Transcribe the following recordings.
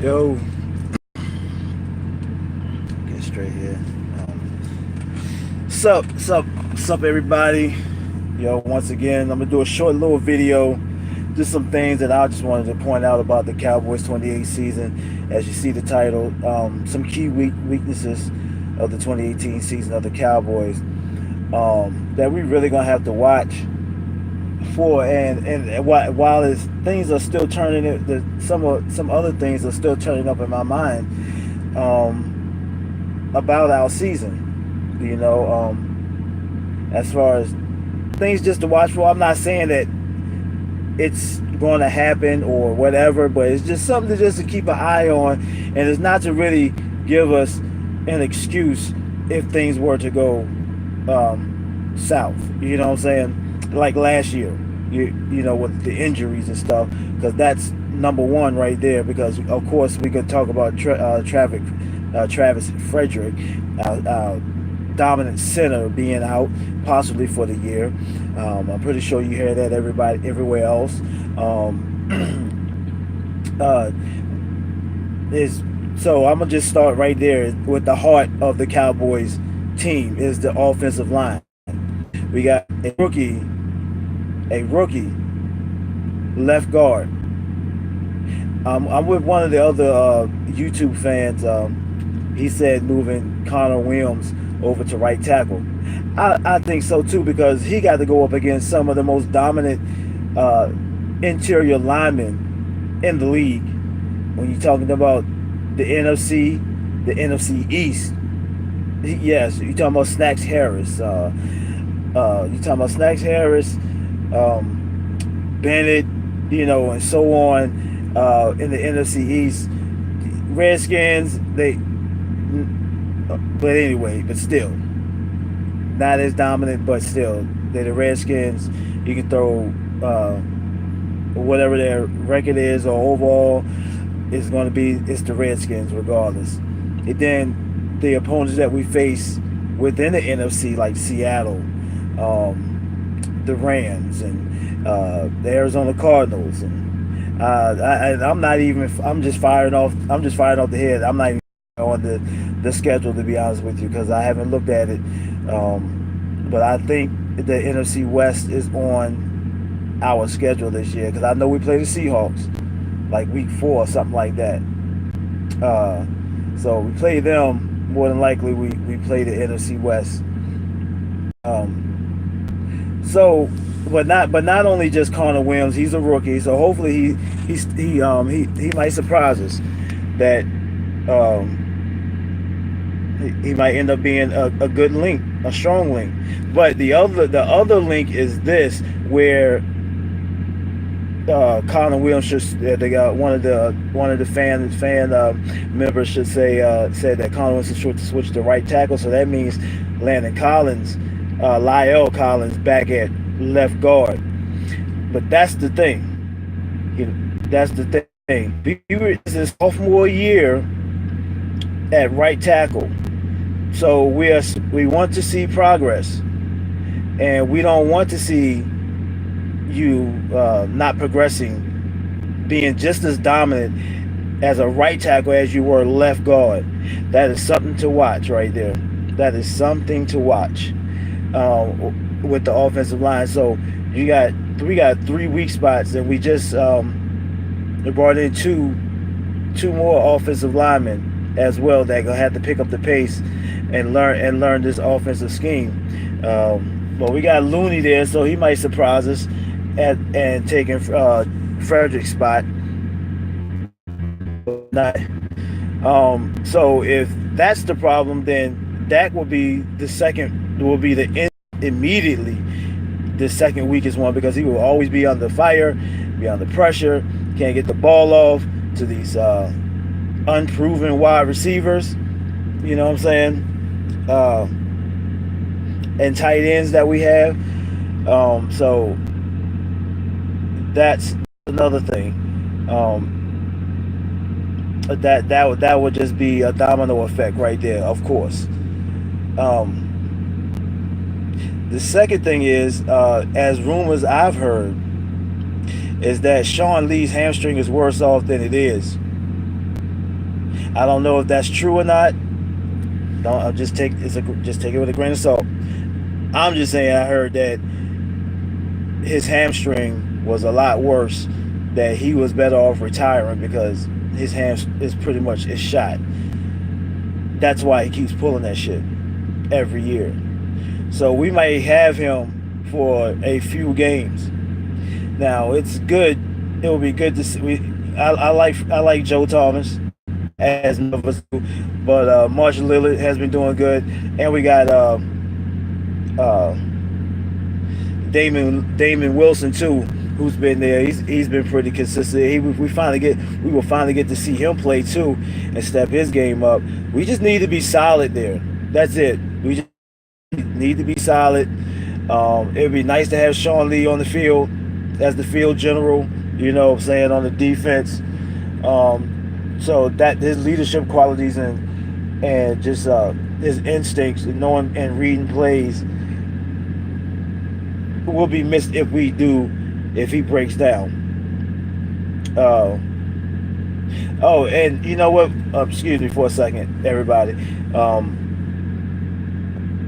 Yo, get straight here. Sup, everybody. Yo, once again, I'm gonna do a short little video, just some things that I just wanted to point out about the Cowboys 28 season. As you see the title, some key weaknesses of the 2018 season of the Cowboys that we really gonna have to watch for. And while things are still turning, some other things are still turning up in my mind about our season. As far as things just to watch for. I'm not saying that it's going to happen or whatever, but it's just something just to keep an eye on, and it's not to really give us an excuse if things were to go south. You know what I'm saying? Like last year, with the injuries and stuff, because that's number one right there. Because of course we could talk about Travis Frederick, dominant center, being out possibly for the year. I'm pretty sure you hear that everywhere else. So I'm gonna just start right there with the heart of the Cowboys team is the offensive line. We got a rookie left guard. I'm with one of the other YouTube fans. He said moving Connor Williams over to right tackle. I think so too, because he got to go up against some of the most dominant interior linemen in the league. When you're talking about the NFC East, yes, you're talking about Snacks Harris. Bennett, and so on. In the NFC East, Redskins, but still, not as dominant, but still, they're the Redskins. You can throw whatever their record is or overall is going to be, it's the Redskins regardless. And then the opponents that we face within the NFC, like Seattle, the Rams, and the Arizona Cardinals, and I'm just firing off the head. I'm not even on the schedule, to be honest with you, because I haven't looked at it. But I think the NFC West is on our schedule this year, because I know we play the Seahawks like week 4 or something like that. So we play them. More than likely, we play the NFC West. But not only just Connor Williams, he's a rookie, so hopefully he might surprise us. That he might end up being a good link, a strong link. But the other link is this, where Connor Williams they got one of the fan members should said that Connor Williams should switch to right tackle. So that means Landon Collins, Lyle Collins back at left guard. But that's the thing. That's the thing. This is sophomore year at right tackle. So we want to see progress, and we don't want to see you not progressing, being just as dominant as a right tackle as you were left guard. That is something to watch right there. That is something to watch with the offensive line. So we got 3 weak spots, and we just brought in two more offensive linemen as well that gonna have to pick up the pace and learn this offensive scheme. But we got Looney there, so he might surprise us and taking Frederick's spot. Not. So if that's the problem, then Dak will be immediately the second weakest one, because he will always be under fire, be under pressure, can't get the ball off to these unproven wide receivers. You know what I'm saying? And tight ends that we have. So that's another thing. That would just be a domino effect right there, of course. The second thing is, as rumors I've heard, is that Sean Lee's hamstring is worse off than it is. I don't know if that's true or not. Don't I'll just take it with a grain of salt. I'm just saying I heard that his hamstring was a lot worse. That he was better off retiring because his ham is pretty much is shot. That's why he keeps pulling that shit every year. So we may have him for a few games. Now it's good. It will be good to see. I like Joe Thomas as number two, but Marshall Lillard has been doing good, and we got uh, Damon Wilson too, who's been there. He's been pretty consistent. We will finally get to see him play too and step his game up. We just need to be solid there. That's it. We just need to be solid. It'd be nice to have Sean Lee on the field as the field general. You know what I'm saying, on the defense. So that his leadership qualities and just his instincts and knowing and reading plays will be missed if he breaks down. Oh, and you know what? Excuse me for a second, everybody.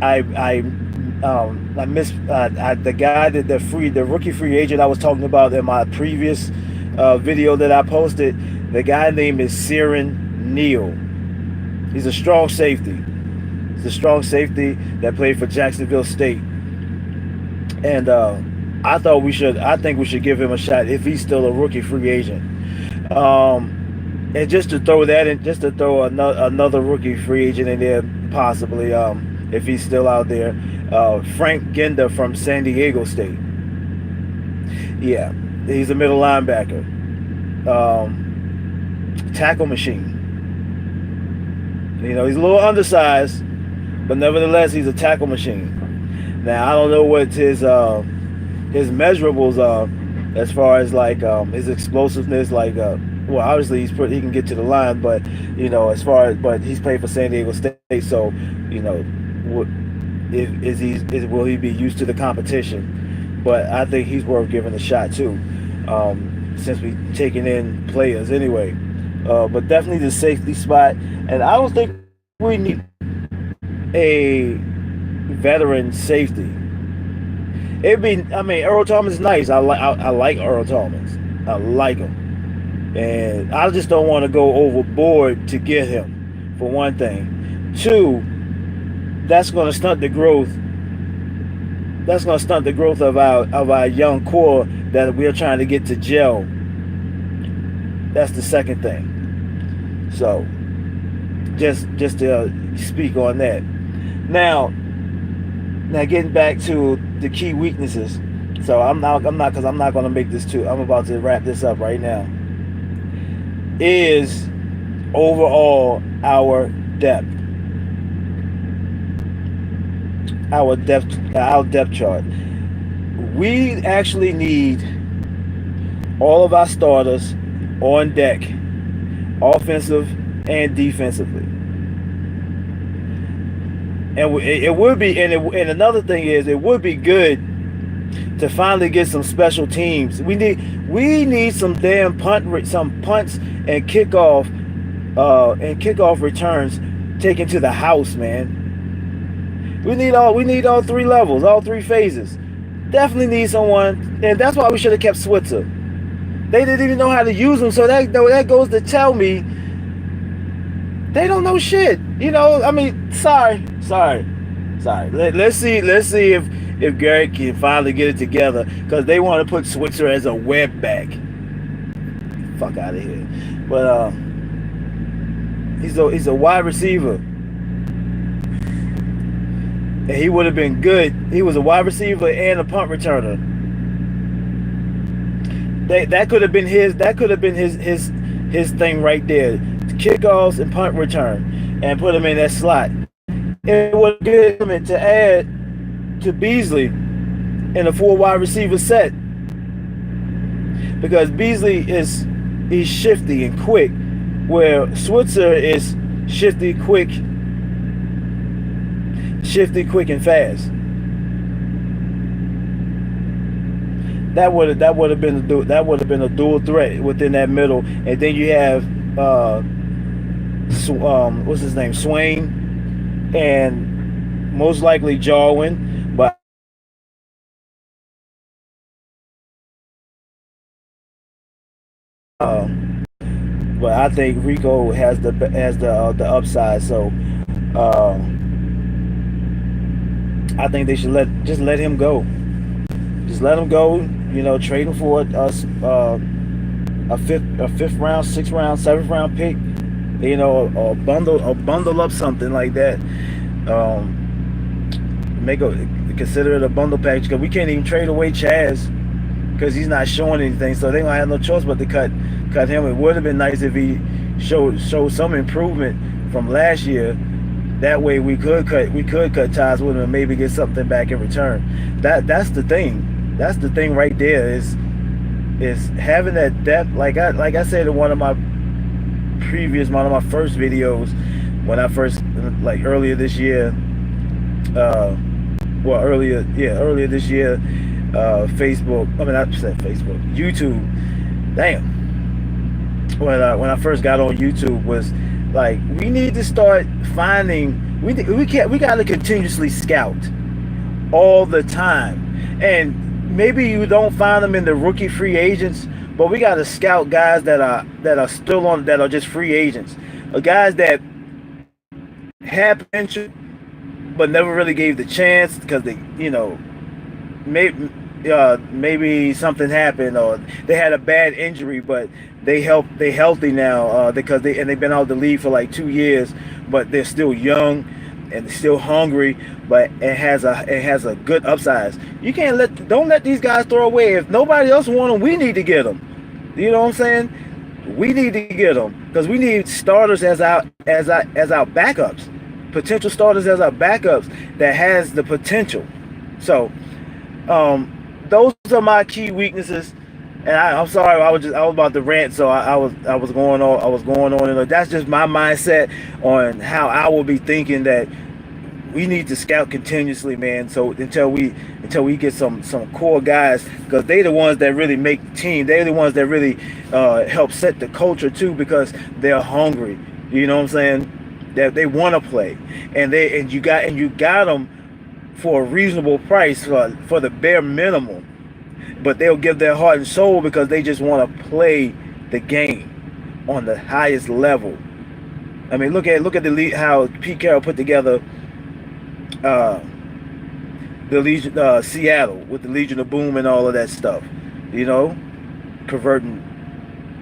I missed the guy that the rookie free agent I was talking about in my previous video that I posted. The guy name is Siren Neal. He's a strong safety. He's a strong safety that played for Jacksonville State. And I think we should give him a shot if he's still a rookie free agent. And just to throw that in, just to throw another rookie free agent in there, possibly, if he's still out there, Frank Genda from San Diego State. Yeah, he's a middle linebacker, tackle machine. You know, he's a little undersized, but nevertheless, he's a tackle machine. Now I don't know what his measurables are as far as like his explosiveness. Like, well, obviously he can get to the line, but you know, but he's played for San Diego State, so you know, will he be used to the competition? But I think he's worth giving a shot too, since we taking in players anyway. But definitely the safety spot, and I don't think we need a veteran safety. Earl Thomas is nice. I like Earl Thomas. I like him, and I just don't want to go overboard to get him. For one thing, two, that's going to stunt the growth. That's going to stunt the growth of our young core that we're trying to get to gel. That's the second thing. So, just to speak on that. Now getting back to the key weaknesses. So I'm not going to make this too. I'm about to wrap this up right now. Is overall our depth. Our depth chart. We actually need all of our starters on deck, offensive and defensively. And it would be, and another thing is, it would be good to finally get some special teams. We need some damn some punts and kickoff returns taken to the house, man. We need all three levels, all three phases. Definitely need someone, and that's why we should have kept Switzer. They didn't even know how to use them, so that goes to tell me they don't know shit. You know, I mean, sorry. Let's see if Garrett can finally get it together, because they want to put Switzer as a web back. Fuck out of here. But he's a wide receiver, and he would have been good. He was a wide receiver and a punt returner. That could have been his. That could have been his thing right there. Kickoffs and punt return, and put him in that slot. It would be good to add to Beasley in a 4 wide receiver set, because Beasley he's shifty and quick, where Switzer is shifty, quick, and fast. That would have been a dual threat within that middle, and then you have what's his name, Swain, and most likely Jarwin. Um, but I think Rico has the upside. So I think they should let him go. Just let him go. Trade him for a fifth round, sixth round, seventh round pick. Or bundle up something like that. Make a Consider it a bundle package because we can't even trade away Chaz because he's not showing anything. So they don't have no choice but to cut him. It would have been nice if he showed some improvement from last year. That way we could cut ties with him and maybe get something back in return. That's the thing. That's the thing right there is having that depth. Like I said in one of my first videos when I first, like, earlier this year. Earlier this year, Facebook. I mean, I said Facebook, YouTube. Damn. When I first got on YouTube was like, we need to start finding. We got to continuously scout all the time, and maybe you don't find them in the rookie free agents, but we got to scout guys that are just free agents, or guys that have potential but never really gave the chance because maybe something happened or they had a bad injury, but they healthy now because they've been out of the league for like 2 years, but they're still young and still hungry, but it has a good upside. You can't don't let these guys throw away. If nobody else want them, we need to get them. You know what I'm saying? We need to get them because we need starters as our backups, potential starters as our backups that has the potential. So those are my key weaknesses. And I'm sorry, I was about to rant, so I was going on, and that's just my mindset on how I will be thinking that we need to scout continuously, man. So until we get some core guys, because they're the ones that really make the team. They're the ones that really help set the culture too, because they're hungry. You know what I'm saying? That they want to play, and you got them for a reasonable price for the bare minimum. But they'll give their heart and soul because they just want to play the game on the highest level. I mean, look at how Pete Carroll put together the Legion, Seattle, with the Legion of Boom and all of that stuff. Converting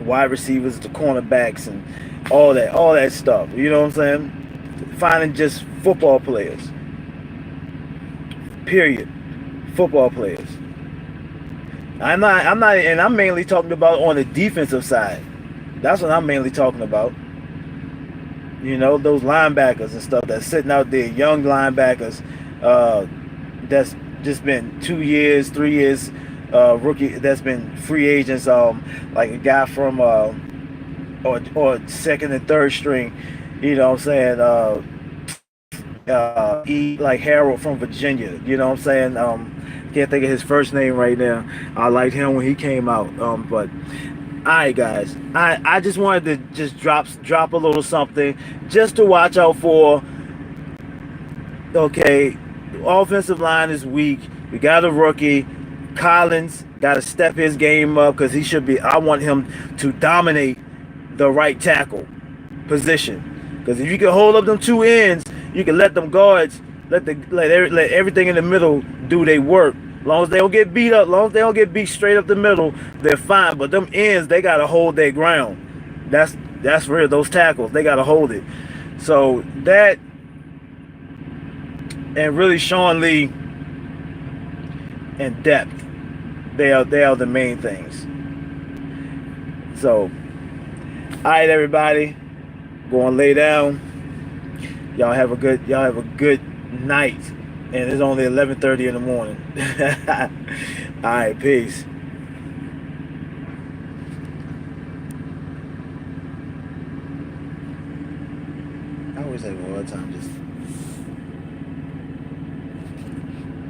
wide receivers to cornerbacks and all that stuff. You know what I'm saying? Finding just football players. Period. Football players. And I'm mainly talking about on the defensive side. That's what I'm mainly talking about. Those linebackers and stuff that's sitting out there, young linebackers, that's just been 2 years, 3 years, rookie, that's been free agents, like a guy from, or second and third string, you know what I'm saying, like Harold from Virginia, you know what I'm saying, can't think of his first name right now. I liked him when he came out, but alright, guys, I just wanted to just drop a little something just to watch out for. Okay, the offensive line is weak. We got a rookie. Collins got to step his game up because I want him to dominate the right tackle position. Because if you can hold up them two ends, you can let them guards let everything in the middle do their work. As long as they don't get beat up, as long as they don't get beat straight up the middle, they're fine. But them ends, they gotta hold their ground. That's real. Those tackles, they gotta hold it. So that, and really Sean Lee and depth, they are the main things. So, all right, everybody, go and lay down. Y'all have a good night, and it's only 11:30 in the morning. All right, peace. I always say one time, just